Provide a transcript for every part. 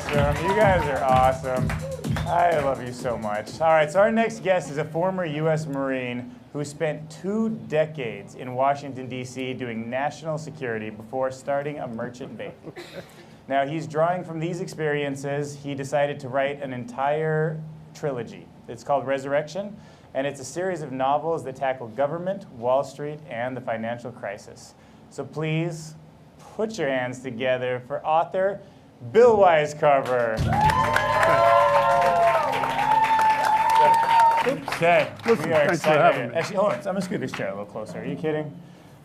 awesome. You guys are awesome. I love you so much. All right, so our next guest is a former U.S. Marine who spent 2 decades in Washington, D.C. doing national security before starting a merchant bank. Now, he's drawing from these experiences. He decided to write an entire trilogy. It's called Resurrection, and it's a series of novels that tackle government, Wall Street, and the financial crisis. So please put your hands together for author Bill Wisecarver. Okay, we are excited. Actually, hold on, I'm gonna scoot this chair a little closer. Are you kidding?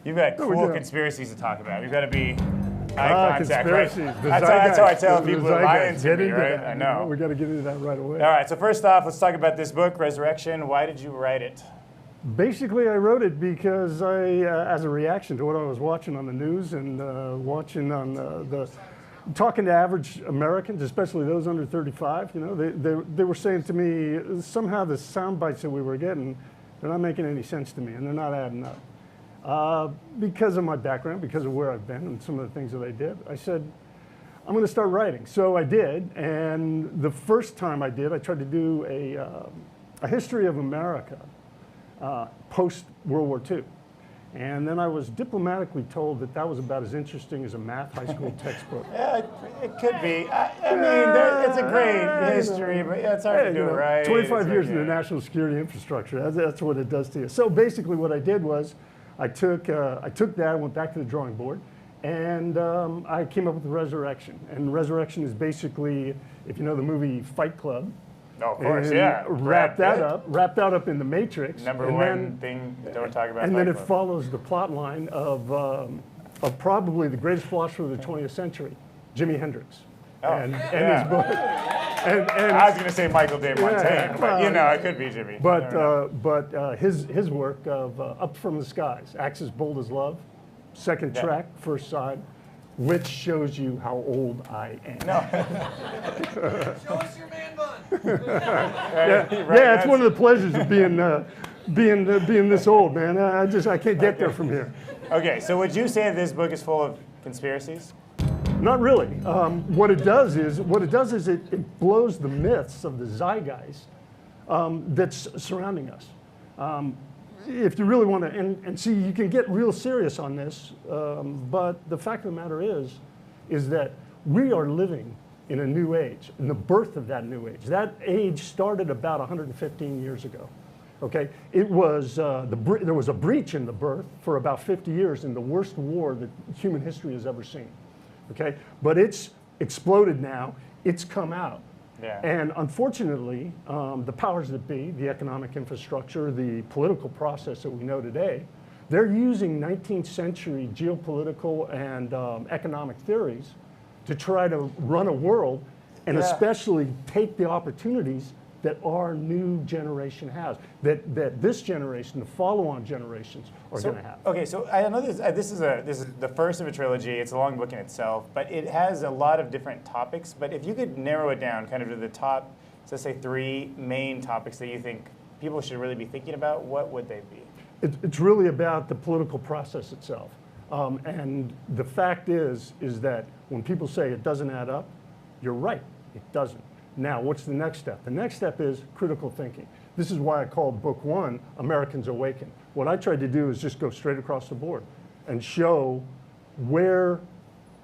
You've got cool conspiracies to talk about. We've got to be eye contact, right? That's how I tell people to buy into me, right? I know. We got to get into that right away. All right, so first off, let's talk about this book, Resurrection. Why did you write it? Basically, I wrote it because as a reaction to what I was watching on the news and watching on talking to average Americans, especially those under 35, you know, they were saying to me, somehow the sound bites that we were getting, they're not making any sense to me, and they're not adding up. Because of my background, because of where I've been and some of the things that I did, I said, I'm going to start writing. So I did, and the first time I did, I tried to do a history of America post-World War II. And then I was diplomatically told that that was about as interesting as a math high school textbook. Yeah, it could be. I mean, it's a great history, but it's hard to do it right. 25 years in the national security infrastructure, that's what it does to you. So basically what I did was I took that, I went back to the drawing board, and I came up with Resurrection. And Resurrection is basically, if you know the movie Fight Club, of course, yeah. Wrap that up in the Matrix. Number one thing, don't talk about. And then it follows the plot line of probably the greatest philosopher of the 20th century, Jimi Hendrix, and his book. And I was going to say Michael de Montaigne, but you know, it could be Jimmy. But his work of Up from the Skies, Axe as Bold as Love, second track, first side, which shows you how old I am. No. Show us your man bun. Yeah, it's one of the pleasures of being this old, man. I can't get there from here. Okay, so would you say this book is full of conspiracies? Not really. What it does is it blows the myths of the zeitgeist that's surrounding us. If you really want to, and see, you can get real serious on this, but the fact of the matter is that we are living in a new age, in the birth of that new age. That age started about 115 years ago. Okay, it was there was a breach in the birth for about 50 years in the worst war that human history has ever seen. Okay, but it's exploded now. It's come out. Yeah. And unfortunately, the powers that be, the economic infrastructure, the political process that we know today, they're using 19th century geopolitical and economic theories to try to run a world and especially take the opportunities that our new generation has, that this generation, the follow-on generations are going to have. Okay, so I know this is the first of a trilogy. It's a long book in itself, but it has a lot of different topics. But if you could narrow it down kind of to the top, let's say 3 main topics that you think people should really be thinking about, what would they be? It's really about the political process itself. And the fact is that when people say it doesn't add up, you're right, it doesn't. Now, what's the next step? The next step is critical thinking. This is why I called book 1, Americans Awaken. What I tried to do is just go straight across the board and show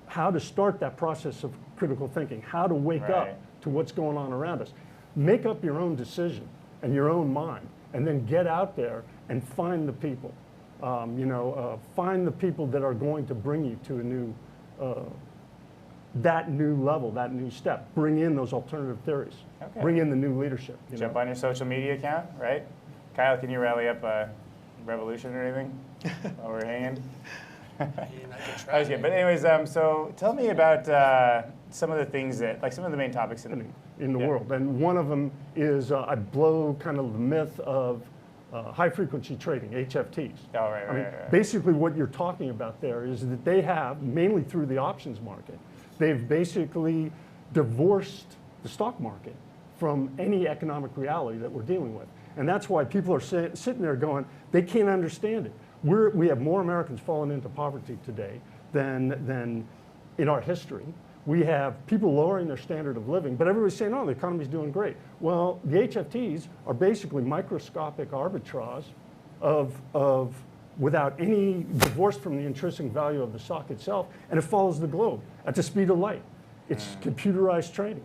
how to start that process of critical thinking, how to wake up to what's going on around us. Make up your own decision and your own mind, and then get out there and find the people. Find the people that are going to bring you to a new that new level, that new step. Bring in those alternative theories. Okay. Bring in the new leadership. Jump on your social media account, right? Kyle, can you rally up a revolution or anything while we're hanging? I was kidding. But anyways, so tell me about some of the things that, like some of the main topics in the world. And one of them is I blow kind of the myth of high frequency trading, HFTs. Oh, right. Basically what you're talking about there is that they have, mainly through the options market, they've basically divorced the stock market from any economic reality that we're dealing with. And that's why people are sitting there going, they can't understand it. We have more Americans falling into poverty today than in our history. We have people lowering their standard of living, but everybody's saying, oh, the economy's doing great. Well, the HFTs are basically microscopic arbitrage of without any divorce from the intrinsic value of the stock itself, and it follows the globe at the speed of light. It's computerized trading,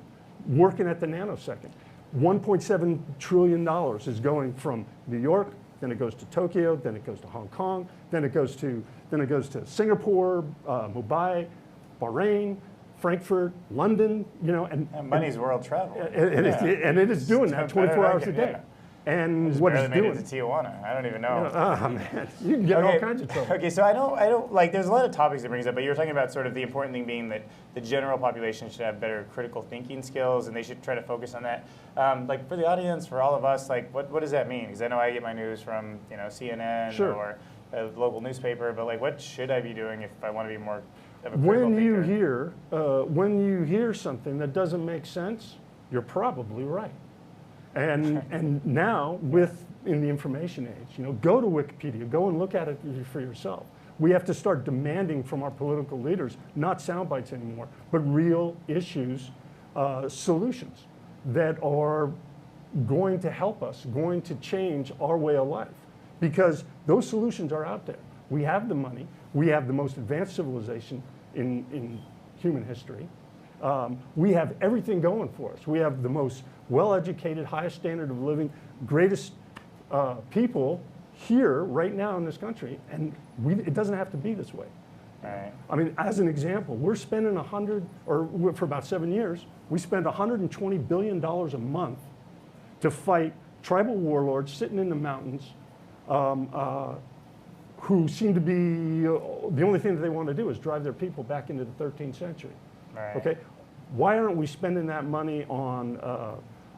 working at the nanosecond. $1.7 trillion is going from New York, then it goes to Tokyo, then it goes to Hong Kong, then it goes to Singapore, Mumbai, Bahrain, Frankfurt, London, and money's world travel. And it is doing that 24 hours a day. Yeah. And what it's doing. Made it to Tijuana. I don't even know. Oh man, you can get all kinds of trouble. Okay, so I don't like. There's a lot of topics it brings up, but you're talking about sort of the important thing being that the general population should have better critical thinking skills, and they should try to focus on that. Like for the audience, for all of us, like what does that mean? Because I know I get my news from CNN or a local newspaper, but like what should I be doing if I want to be more of a critical thinker? When you hear something that doesn't make sense, you're probably right. And now, in the information age, go to Wikipedia, go and look at it for yourself. We have to start demanding from our political leaders, not sound bites anymore, but real issues, solutions that are going to help us, going to change our way of life. Because those solutions are out there. We have the money. We have the most advanced civilization in human history. We have everything going for us. We have the most well-educated, highest standard of living, greatest people here right now in this country, and it doesn't have to be this way. Right. I mean, as an example, we're spending for about 7 years, we spend $120 billion a month to fight tribal warlords sitting in the mountains who seem to be, the only thing that they want to do is drive their people back into the 13th century. Right. Okay? Why aren't we spending that money on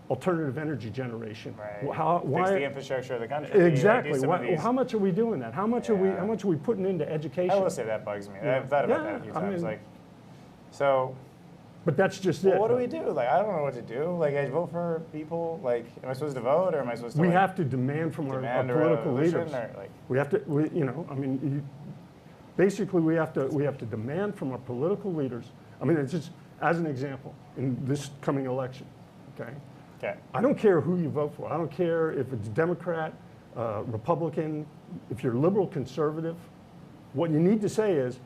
alternative energy generation? Right. Fix the infrastructure of the country. Exactly. How much are we doing that? How much are we putting into education? I will say that bugs me. I've thought about that a few times. But that's just it. Well, what do we do? Like, I don't know what to do. Like, I vote for people. Like, am I supposed to vote, or am I supposed to? We have to demand from our political leaders. We have to. Basically, we have to demand from our political leaders. I mean, it's just as an example in this coming election. Okay. Okay. I don't care who you vote for. I don't care if it's Democrat, Republican, if you're liberal, conservative. What you need to say is,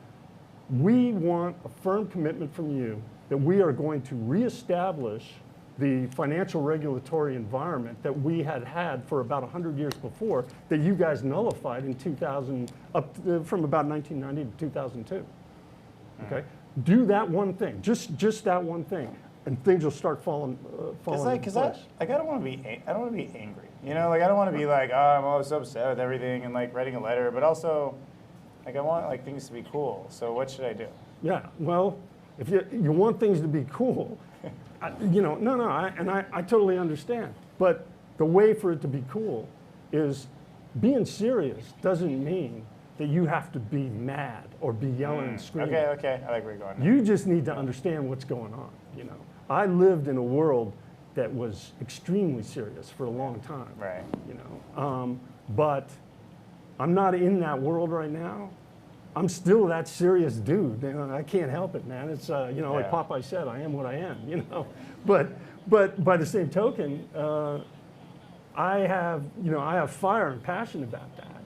we want a firm commitment from you that we are going to reestablish the financial regulatory environment that we had for about 100 years before, that you guys nullified in 2000, from about 1990 to 2002. Okay, do that one thing, just that one thing, and things will start falling into place. I don't want to be angry. Like I don't want to be like, oh, I'm always so upset with everything and like writing a letter, but also, like I want like things to be cool. So what should I do? Yeah, well, if you want things to be cool, I totally understand. But the way for it to be cool is being serious doesn't mean that you have to be mad or be yelling and screaming. Okay, I like where you're going. You just need to understand what's going on. I lived in a world that was extremely serious for a long time. Right. But I'm not in that world right now. I'm still that serious dude. I can't help it, man. It's like Popeye said, I am what I am. But by the same token, I have fire and passion about that.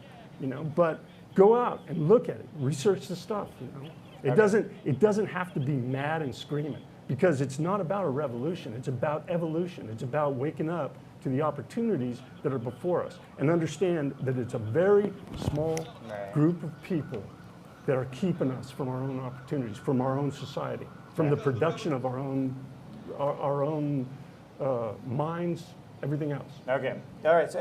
But go out and look at it, research the stuff. It doesn't have to be mad and screaming, because it's not about a revolution. It's about evolution. It's about waking up to the opportunities that are before us, and understand that it's a very small group of people that are keeping us from our own opportunities, from our own society, from the production of our own minds, everything else. Okay. All right. So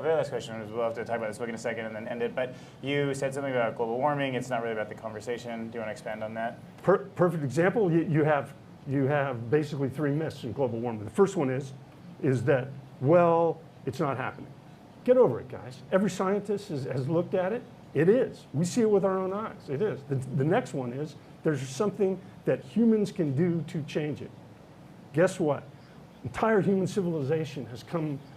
very last question. We'll have to talk about this book in a second and then end it. But you said something about global warming. It's not really about the conversation. Do you want to expand on that? Perfect example. You have basically three myths in global warming. The first one is that, well, it's not happening. Get over it, guys. Every scientist has looked at it. It is. We see it with our own eyes. It is. The next one is there's something that humans can do to change it. Guess what? Entire human civilization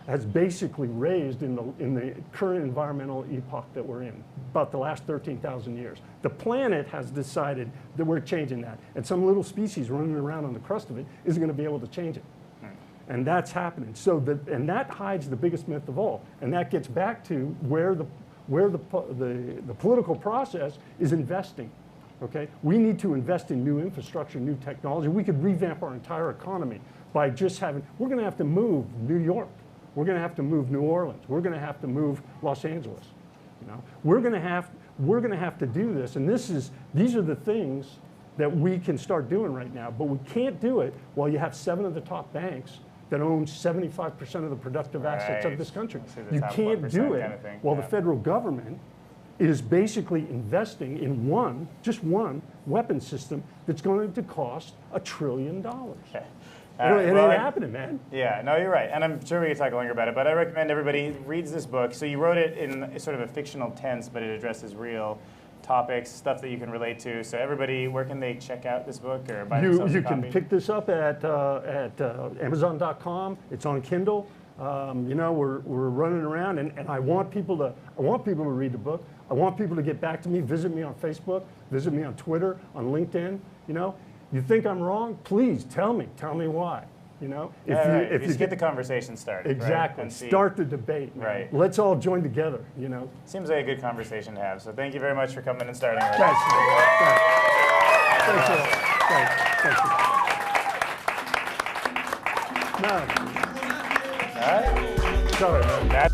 has basically raised in the current environmental epoch that we're in. about the last 13,000 years. The planet has decided that we're changing that. And some little species running around on the crust of it isn't going to be able to change it. And that's happening. And that hides the biggest myth of all. And that gets back to where the political process is investing. Okay? We need to invest in new infrastructure, new technology. We could revamp our entire economy by just having, we're going to have to move New York. We're going to have to move New Orleans. We're going to have to move Los Angeles. You know? We're going to have to do this. And these are the things that we can start doing right now. But we can't do it while you have 7 of the top banks that own 75% of the productive assets of this country. You can't do it while the federal government is basically investing in just one weapon system that's going to cost $1 trillion. Okay. It ain't happening, man. Yeah, no, you're right. And I'm sure we could talk longer about it, but I recommend everybody reads this book. So you wrote it in sort of a fictional tense, but it addresses real topics, stuff that you can relate to. So everybody, where can they check out this book or buy themselves a copy? You can pick this up at Amazon.com. It's on Kindle. You know, we're running around, and I want people to read the book. I want people to get back to me, visit me on Facebook, visit me on Twitter, on LinkedIn. You know, you think I'm wrong? Please tell me why. You know, if you get the conversation started. Exactly. Right? Start the debate. Man. Right. Let's all join together. You know. Seems like a good conversation to have. So thank you very much for coming and starting with us. Thank you. No. All right. Sorry, man.